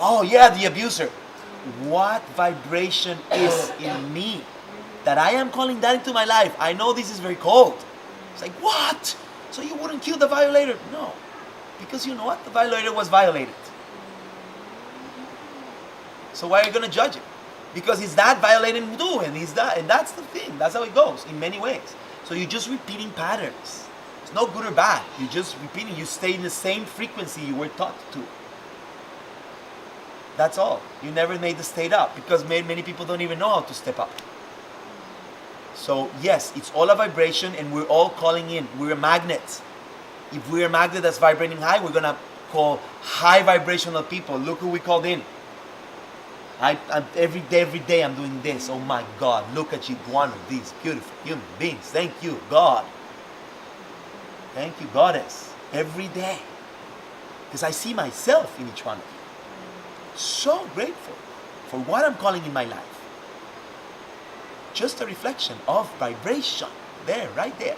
Oh yeah, the abuser. What vibration is in me that I am calling that into my life? I know this is very cold. It's like, what? So you wouldn't kill the violator? No. Because you know what? The violator was violated. So why are you going to judge it? Because he's that violating too, and he's that, and that's the thing. That's how it goes in many ways. So you're just repeating patterns. It's no good or bad. You're just repeating. You stay in the same frequency you were taught to. That's all. You never made the state up, because many people don't even know how to step up. So yes, it's all a vibration, and we're all calling in. We're magnets. If we're a magnet that's vibrating high, we're gonna call high vibrational people. Look who we called in. Every day I'm doing this. Oh my God, look at each one of these beautiful human beings. Thank you, God. Thank you, Goddess. Every day. Because I see myself in each one of you. So grateful for what I'm calling in my life. Just a reflection of vibration. There, right there.